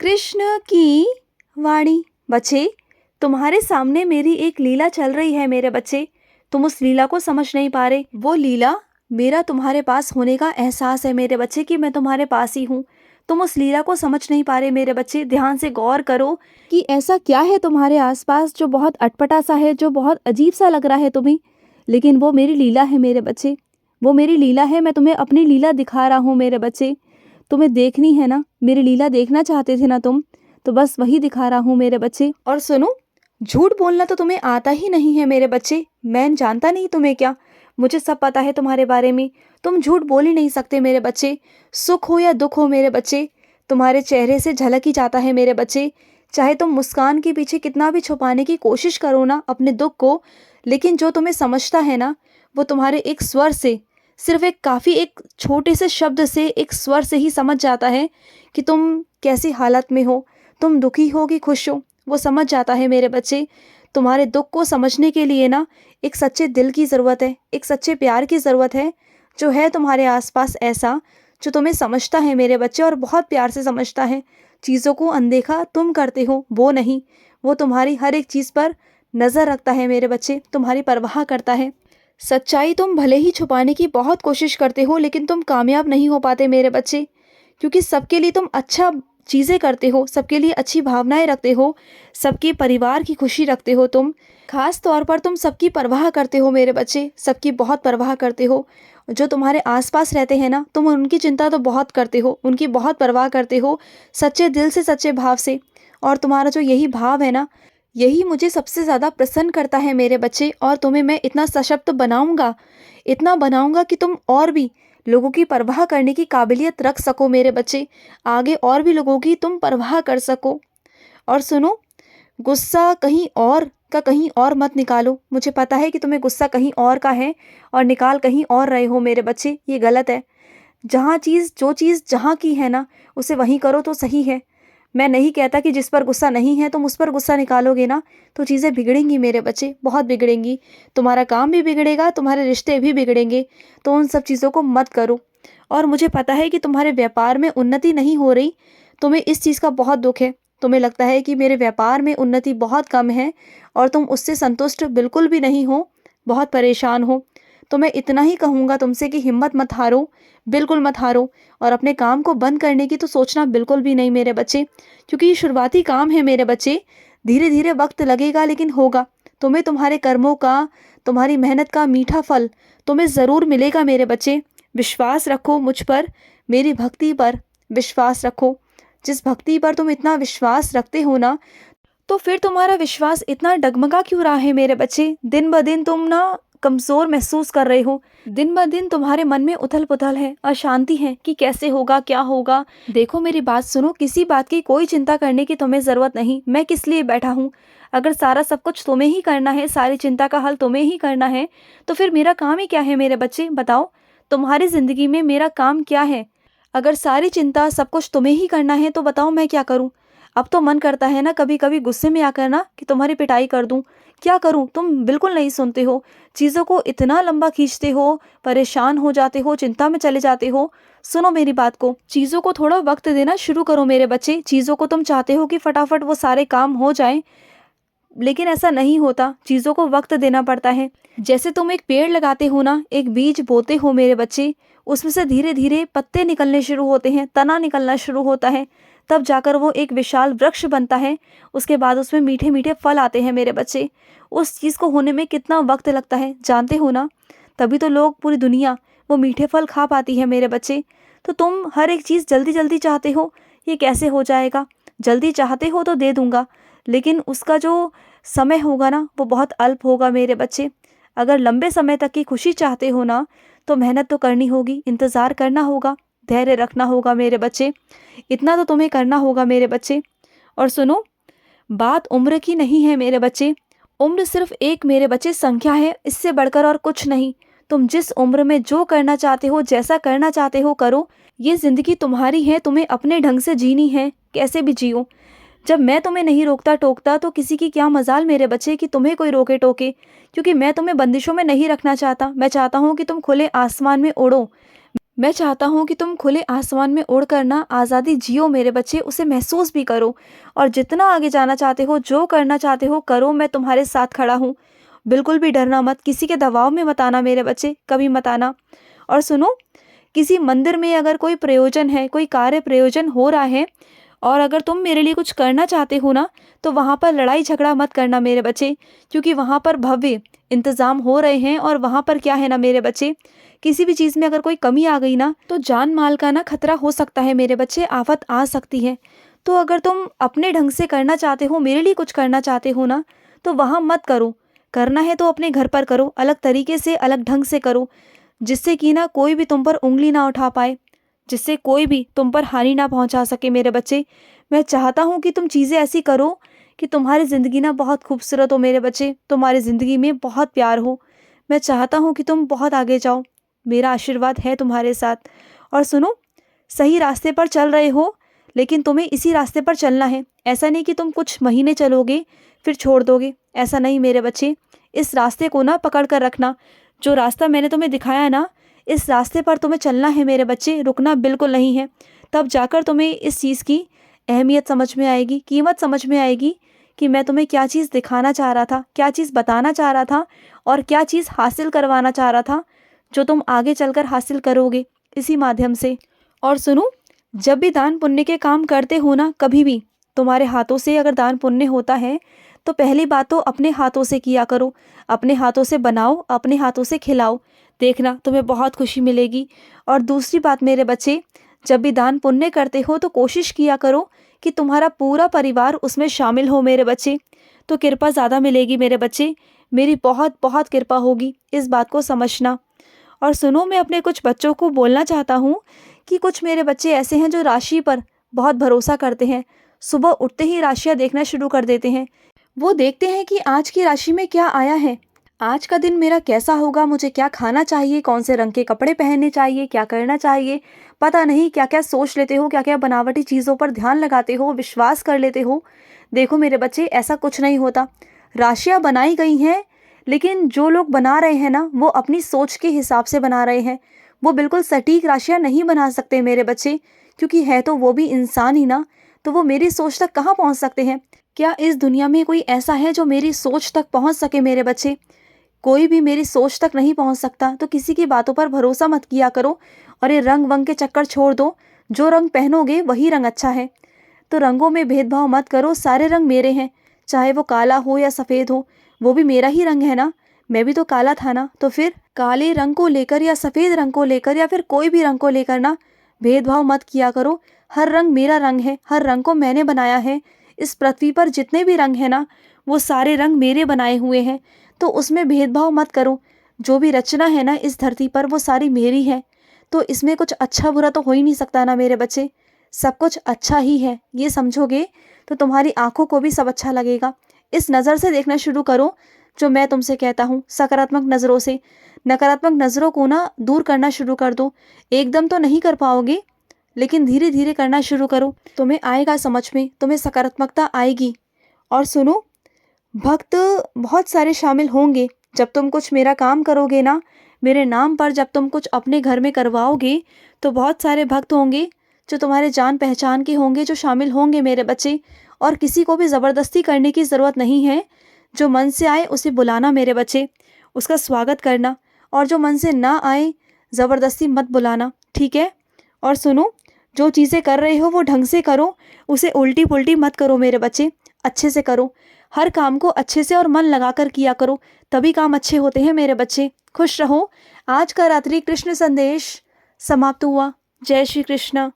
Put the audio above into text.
कृष्ण की वाणी। बच्चे, तुम्हारे सामने मेरी एक लीला चल रही है मेरे बच्चे। तुम उस लीला को समझ नहीं पा रहे। वो लीला मेरा तुम्हारे पास होने का एहसास है मेरे बच्चे कि मैं तुम्हारे पास ही हूँ। तुम उस लीला को समझ नहीं पा रहे मेरे बच्चे। ध्यान से गौर करो कि ऐसा क्या है तुम्हारे आसपास जो बहुत अटपटा सा है, जो बहुत अजीब सा लग रहा है तुम्हें। लेकिन वो मेरी लीला है मेरे बच्चे, वो मेरी लीला है। मैं तुम्हें अपनी लीला दिखा रहा हूँ मेरे बच्चे। तुम्हें देखनी है ना, मेरी लीला देखना चाहते थे ना तुम, तो बस वही दिखा रहा हूँ मेरे बच्चे। और सुनो, झूठ बोलना तो तुम्हें आता ही नहीं है मेरे बच्चे। मैं जानता नहीं तुम्हें क्या, मुझे सब पता है तुम्हारे बारे में। तुम झूठ बोल ही नहीं सकते मेरे बच्चे। सुख हो या दुख हो मेरे बच्चे, तुम्हारे चेहरे से झलक ही जाता है मेरे बच्चे। चाहे तुम मुस्कान के पीछे कितना भी छुपाने की कोशिश करो ना अपने दुख को, लेकिन जो तुम्हें समझता है ना, वो तुम्हारे एक स्वर से, सिर्फ एक छोटे से शब्द से, एक स्वर से ही समझ जाता है कि तुम कैसी हालत में हो, तुम दुखी हो कि खुश हो। वो समझ जाता है मेरे बच्चे। तुम्हारे दुख को समझने के लिए ना एक सच्चे दिल की ज़रूरत है, एक सच्चे प्यार की ज़रूरत है, जो है तुम्हारे आसपास ऐसा, जो तुम्हें समझता है मेरे बच्चे, और बहुत प्यार से समझता है। चीज़ों को अनदेखा तुम करते हो, वो नहीं। वो तुम्हारी हर एक चीज़ पर नज़र रखता है मेरे बच्चे, तुम्हारी परवाह करता है। सच्चाई तुम भले ही छुपाने की बहुत कोशिश करते हो, लेकिन तुम कामयाब नहीं हो पाते मेरे बच्चे, क्योंकि सबके लिए तुम अच्छा चीज़ें करते हो, सबके लिए अच्छी भावनाएं रखते हो, सबके परिवार की खुशी रखते हो। तुम खास तौर पर तुम सबकी परवाह करते हो मेरे बच्चे, सबकी बहुत परवाह करते हो। जो तुम्हारे आसपास रहते हैं ना, तुम उनकी चिंता तो बहुत करते हो, उनकी बहुत परवाह करते हो, सच्चे दिल से, सच्चे भाव से। और तुम्हारा जो यही भाव है ना, यही मुझे सबसे ज़्यादा प्रसन्न करता है मेरे बच्चे। और तुम्हें मैं इतना सशक्त बनाऊंगा, इतना बनाऊंगा कि तुम और भी लोगों की परवाह करने की काबिलियत रख सको मेरे बच्चे। आगे और भी लोगों की तुम परवाह कर सको। और सुनो, गुस्सा कहीं और का कहीं और मत निकालो। मुझे पता है कि तुम्हें गुस्सा कहीं और का है और निकाल कहीं और रहे हो मेरे बच्चे, ये गलत है। जो चीज़ जहाँ की है ना, उसे वहीं करो तो सही है। मैं नहीं कहता कि जिस पर गुस्सा नहीं है तुम उस पर गुस्सा निकालोगे ना तो चीज़ें बिगड़ेंगी मेरे बच्चे, बहुत बिगड़ेंगी। तुम्हारा काम भी बिगड़ेगा, तुम्हारे रिश्ते भी बिगड़ेंगे। तो उन सब चीज़ों को मत करो। और मुझे पता है कि तुम्हारे व्यापार में उन्नति नहीं हो रही, तुम्हें इस चीज़ का बहुत दुख है। तुम्हें लगता है कि मेरे व्यापार में उन्नति बहुत कम है और तुम उससे संतुष्ट बिल्कुल भी नहीं हो, बहुत परेशान हो। तो मैं इतना ही कहूँगा तुमसे कि हिम्मत मत हारो, बिल्कुल मत हारो। और अपने काम को बंद करने की तो सोचना बिल्कुल भी नहीं मेरे बच्चे, क्योंकि ये शुरुआती काम है मेरे बच्चे। धीरे धीरे वक्त लगेगा, लेकिन होगा। तुम्हें तुम्हारे कर्मों का, तुम्हारी मेहनत का मीठा फल तुम्हें ज़रूर मिलेगा मेरे बच्चे। विश्वास रखो मुझ पर, मेरी भक्ति पर विश्वास रखो। जिस भक्ति पर तुम इतना विश्वास रखते हो ना, तो फिर तुम्हारा विश्वास इतना डगमगा क्यों रहा है मेरे बच्चे? दिन ब दिन तुम ना कमज़ोर महसूस कर रहे हो। दिन ब दिन तुम्हारे मन में उथल पुथल है, अशांति है कि कैसे होगा, क्या होगा। देखो मेरी बात सुनो, किसी बात की कोई चिंता करने की तुम्हें ज़रूरत नहीं। मैं किस लिए बैठा हूँ? अगर सारा सब कुछ तुम्हें ही करना है, सारी चिंता का हल तुम्हें ही करना है, तो फिर मेरा काम ही क्या है मेरे बच्चे? बताओ, तुम्हारी ज़िंदगी में मेरा काम क्या है? अगर सारी चिंता, सब कुछ तुम्हें ही करना है, तो बताओ मैं क्या करूँ? अब तो मन करता है ना कभी कभी गुस्से में आकर ना कि तुम्हारी पिटाई कर दूं। क्या करूं? तुम बिल्कुल नहीं सुनते हो, चीज़ों को इतना लंबा खींचते हो, परेशान हो जाते हो, चिंता में चले जाते हो। सुनो मेरी बात को, चीज़ों को थोड़ा वक्त देना शुरू करो मेरे बच्चे। चीज़ों को तुम चाहते हो कि फटाफट वो सारे काम हो जाएं, लेकिन ऐसा नहीं होता। चीज़ों को वक्त देना पड़ता है। जैसे तुम एक पेड़ लगाते हो ना, एक बीज बोते हो मेरे बच्चे, उसमें से धीरे धीरे पत्ते निकलने शुरू होते हैं, तना निकलना शुरू होता है, तब जाकर वो एक विशाल वृक्ष बनता है। उसके बाद उसमें मीठे मीठे फल आते हैं मेरे बच्चे। उस चीज़ को होने में कितना वक्त लगता है जानते हो ना? तभी तो लोग, पूरी दुनिया वो मीठे फल खा पाती है मेरे बच्चे। तो तुम हर एक चीज़ जल्दी जल्दी चाहते हो, ये कैसे हो जाएगा? जल्दी चाहते हो तो दे दूंगा, लेकिन उसका जो समय होगा ना, वो बहुत अल्प होगा मेरे बच्चे। अगर लंबे समय तक की खुशी चाहते हो ना, तो मेहनत तो करनी होगी, इंतज़ार करना होगा, धैर्य रखना होगा मेरे बच्चे। इतना तो तुम्हें करना होगा मेरे बच्चे। और सुनो, बात उम्र की नहीं है मेरे बच्चे। उम्र सिर्फ एक मेरे बच्चे संख्या है, इससे बढ़कर और कुछ नहीं। तुम जिस उम्र में जो करना चाहते हो, जैसा करना चाहते हो करो। ये ज़िंदगी तुम्हारी है, तुम्हें अपने ढंग से जीनी है, कैसे भी जियो। जब मैं तुम्हें नहीं रोकता टोकता तो किसी की क्या मजाल मेरे बच्चे कि तुम्हें कोई रोके टोके। क्योंकि मैं तुम्हें बंदिशों में नहीं रखना चाहता। मैं चाहता हूँ कि तुम खुले आसमान में उड़ो। मैं चाहता हूँ कि तुम खुले आसमान में उड़कर ना आज़ादी जियो मेरे बच्चे, उसे महसूस भी करो और जितना आगे जाना चाहते हो, जो करना चाहते हो करो, मैं तुम्हारे साथ खड़ा हूँ। बिल्कुल भी डरना मत, किसी के दबाव में मत आना मेरे बच्चे, कभी मत आना। और सुनो, किसी मंदिर में अगर कोई प्रयोजन है, कोई कार्य प्रयोजन हो रहा है और अगर तुम मेरे लिए कुछ करना चाहते हो ना, तो वहाँ पर लड़ाई झगड़ा मत करना मेरे बच्चे, क्योंकि वहाँ पर भव्य इंतज़ाम हो रहे हैं और वहाँ पर क्या है ना मेरे बच्चे, किसी भी चीज़ में अगर कोई कमी आ गई ना, तो जान माल का ना खतरा हो सकता है मेरे बच्चे, आफत आ सकती है। तो अगर तुम अपने ढंग से करना चाहते हो, मेरे लिए कुछ करना चाहते हो ना, तो वहाँ मत करो। करना है तो अपने घर पर करो, अलग तरीके से, अलग ढंग से करो, जिससे कि ना कोई भी तुम पर उँगली ना उठा पाए, जिससे कोई भी तुम पर हानि ना पहुंचा सके मेरे बच्चे। मैं चाहता हूँ कि तुम चीज़ें ऐसी करो कि तुम्हारी ज़िंदगी ना बहुत खूबसूरत हो मेरे बच्चे, तुम्हारी ज़िंदगी में बहुत प्यार हो। मैं चाहता हूँ कि तुम बहुत आगे जाओ, मेरा आशीर्वाद है तुम्हारे साथ। और सुनो, सही रास्ते पर चल रहे हो, लेकिन तुम्हें इसी रास्ते पर चलना है। ऐसा नहीं कि तुम कुछ महीने चलोगे फिर छोड़ दोगे, ऐसा नहीं मेरे बच्चे। इस रास्ते को ना पकड़ कर रखना, जो रास्ता मैंने तुम्हें दिखाया ना, इस रास्ते पर तुम्हें चलना है मेरे बच्चे, रुकना बिल्कुल नहीं है। तब जाकर तुम्हें इस चीज़ की अहमियत समझ में आएगी, कीमत समझ में आएगी कि मैं तुम्हें क्या चीज़ दिखाना चाह रहा था, क्या चीज़ बताना चाह रहा था और क्या चीज़ हासिल करवाना चाह रहा था, जो तुम आगे चलकर हासिल करोगे इसी माध्यम से। और सुनो, जब भी दान पुण्य के काम करते हो ना, कभी भी तुम्हारे हाथों से अगर दान पुण्य होता है, तो पहली बात तो अपने हाथों से किया करो, अपने हाथों से बनाओ, अपने हाथों से खिलाओ, देखना तुम्हें बहुत खुशी मिलेगी। और दूसरी बात मेरे बच्चे, जब भी दान पुण्य करते हो तो कोशिश किया करो कि तुम्हारा पूरा परिवार उसमें शामिल हो मेरे बच्चे, तो कृपा ज़्यादा मिलेगी मेरे बच्चे, मेरी बहुत बहुत कृपा होगी, इस बात को समझना। और सुनो, मैं अपने कुछ बच्चों को बोलना चाहता हूँ कि कुछ मेरे बच्चे ऐसे हैं जो राशि पर बहुत भरोसा करते हैं, सुबह उठते ही राशियाँ देखना शुरू कर देते हैं। वो देखते हैं कि आज की राशि में क्या आया है, आज का दिन मेरा कैसा होगा, मुझे क्या खाना चाहिए, कौन से रंग के कपड़े पहनने चाहिए, क्या करना चाहिए, पता नहीं क्या क्या सोच लेते हो, क्या क्या बनावटी चीज़ों पर ध्यान लगाते हो, विश्वास कर लेते हो। देखो मेरे बच्चे, ऐसा कुछ नहीं होता। राशियाँ बनाई गई हैं, लेकिन जो लोग बना रहे हैं ना, वो अपनी सोच के हिसाब से बना रहे हैं। वो बिल्कुल सटीक राशियाँ नहीं बना सकते मेरे बच्चे, क्योंकि है तो वो भी इंसान ही ना, तो वो मेरी सोच तक कहाँ पहुँच सकते हैं। क्या इस दुनिया में कोई ऐसा है जो मेरी सोच तक पहुँच सके मेरे बच्चे? कोई भी मेरी सोच तक नहीं पहुँच सकता। तो किसी की बातों पर भरोसा मत किया करो और ये रंग वंग के चक्कर छोड़ दो। जो रंग पहनोगे वही रंग अच्छा है। तो रंगों में भेदभाव मत करो, सारे रंग मेरे हैं, चाहे वो काला हो या सफ़ेद हो, वो भी मेरा ही रंग है ना। मैं भी तो काला था ना, तो फिर काले रंग को लेकर या सफ़ेद रंग को लेकर या फिर कोई भी रंग को लेकर ना भेदभाव मत किया करो। हर रंग मेरा रंग है, हर रंग को मैंने बनाया है। इस पृथ्वी पर जितने भी रंग हैं ना, वो सारे रंग मेरे बनाए हुए हैं, तो उसमें भेदभाव मत करो। जो भी रचना है ना इस धरती पर, वो सारी मेरी है, तो इसमें कुछ अच्छा बुरा तो हो ही नहीं सकता ना मेरे बच्चे। सब कुछ अच्छा ही है, ये समझोगे तो तुम्हारी आंखों को भी सब अच्छा लगेगा। इस नज़र से देखना शुरू करो जो मैं तुमसे कहता हूँ, सकारात्मक नज़रों से। नकारात्मक नज़रों को ना दूर करना शुरू कर दो। एकदम तो नहीं कर पाओगे, लेकिन धीरे धीरे करना शुरू करो, तुम्हें आएगा समझ में, तुम्हें सकारात्मकता आएगी। और सुनो, भक्त बहुत सारे शामिल होंगे। जब तुम कुछ मेरा काम करोगे ना, मेरे नाम पर जब तुम कुछ अपने घर में करवाओगे, तो बहुत सारे भक्त होंगे जो तुम्हारे जान पहचान के होंगे, जो शामिल होंगे मेरे बच्चे। और किसी को भी ज़बरदस्ती करने की ज़रूरत नहीं है। जो मन से आए उसे बुलाना मेरे बच्चे, उसका स्वागत करना, और जो मन से ना आए ज़बरदस्ती मत बुलाना, ठीक है। और सुनो, जो चीज़ें कर रहे हो वो ढंग से करो, उसे उल्टी पुल्टी मत करो मेरे बच्चे, अच्छे से करो। हर काम को अच्छे से और मन लगाकर किया करो, तभी काम अच्छे होते हैं मेरे बच्चे। खुश रहो। आज का रात्रि कृष्ण संदेश समाप्त हुआ। जय श्री कृष्ण।